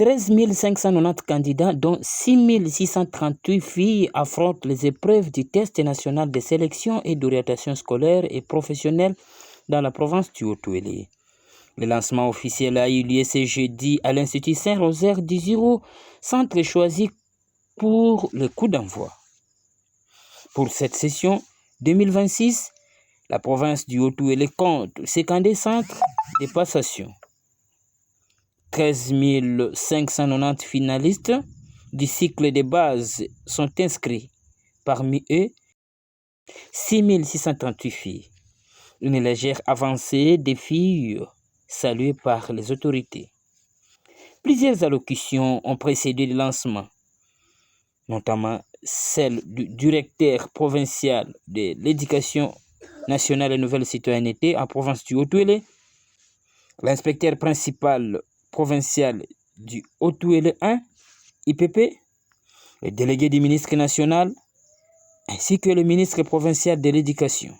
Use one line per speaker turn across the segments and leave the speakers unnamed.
13 590 candidats, dont 6 638 filles, affrontent les épreuves du test national de sélection et d'orientation scolaire et professionnelle dans la province du Haut-Uélé. Le lancement officiel a eu lieu ce jeudi à l'Institut Saint-Rosaire du Ziro, centre choisi pour le coup d'envoi. Pour cette session 2026, la province du Haut-Uélé compte 52 centres de passation. 13 590 finalistes du cycle de base sont inscrits. Parmi eux, 6 638 filles. Une légère avancée des filles saluée par les autorités. Plusieurs allocutions ont précédé le lancement, notamment celle du directeur provincial de l'éducation nationale et nouvelle citoyenneté en province du Haut-Uélé, l'inspecteur principal provincial du Haut-Uélé 1, IPP, le délégué du ministre national, ainsi que le ministre provincial de l'éducation.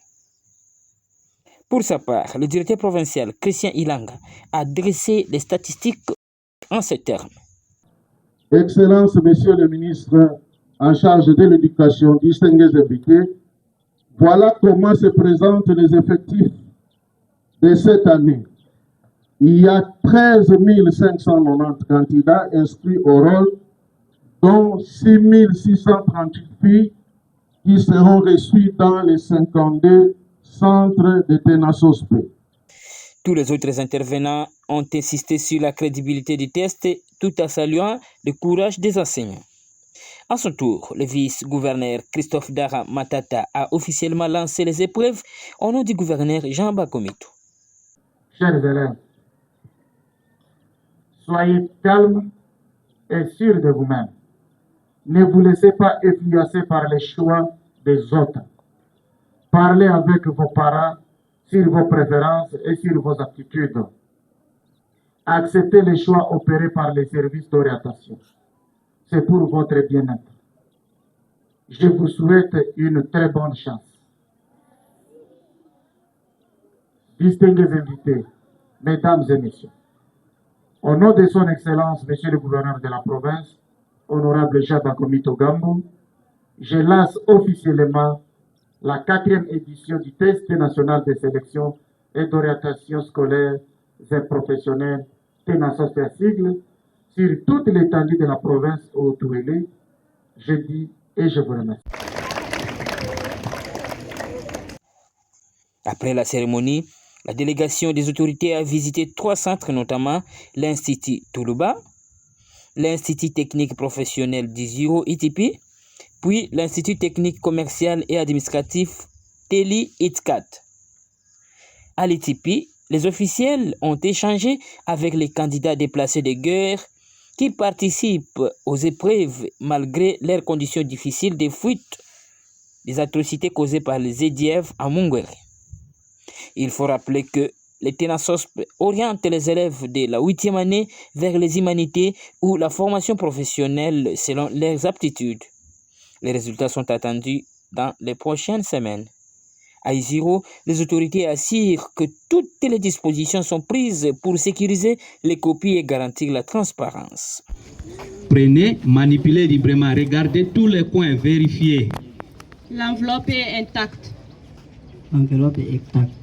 Pour sa part, le directeur provincial, Christian Ilanga, a dressé les statistiques en ces termes.
Excellence, Monsieur le ministre en charge de l'éducation, distingués invités, voilà comment se présentent les effectifs de cette année. Il y a 13 590 candidats inscrits au rôle, dont 6 638 filles qui seront reçues dans les 52 centres de TENASOSPE.
Tous les autres intervenants ont insisté sur la crédibilité du test tout en saluant le courage des enseignants. À son tour, le vice-gouverneur Christophe Dara Matata a officiellement lancé les épreuves au nom du gouverneur Jean Bakomito.
Chers élèves, soyez calmes et sûrs de vous-même. Ne vous laissez pas influencer par les choix des autres. Parlez avec vos parents sur vos préférences et sur vos aptitudes. Acceptez les choix opérés par les services d'orientation. C'est pour votre bien-être. Je vous souhaite une très bonne chance. Distingués invités, mesdames et messieurs, au nom de son Excellence, Monsieur le gouverneur de la province, honorable Jean Bakomito Gambou, je lance officiellement la 4e édition du test national de sélection et d'orientation scolaire et professionnelle, TENASOSPE à sigle, sur toute l'étendue de la province au Haut-Uélé. Je dis et je vous remercie.
Après la cérémonie, la délégation des autorités a visité 3 centres, notamment l'Institut Toulouba, l'Institut technique professionnel du Ziro ITP, puis l'Institut technique commercial et administratif Teli ITCAT. À l'ITP, les officiels ont échangé avec les candidats déplacés de guerre qui participent aux épreuves malgré leurs conditions difficiles de fuite des atrocités causées par les EDF à Mungwere. Il faut rappeler que les TENASOSPE orientent les élèves de la 8e année vers les humanités ou la formation professionnelle selon leurs aptitudes. Les résultats sont attendus dans les prochaines semaines. À Iziro, les autorités assurent que toutes les dispositions sont prises pour sécuriser les copies et garantir la transparence.
Prenez, manipulez librement, regardez tous les coins, vérifiez.
L'enveloppe est intacte.
L'enveloppe est intacte.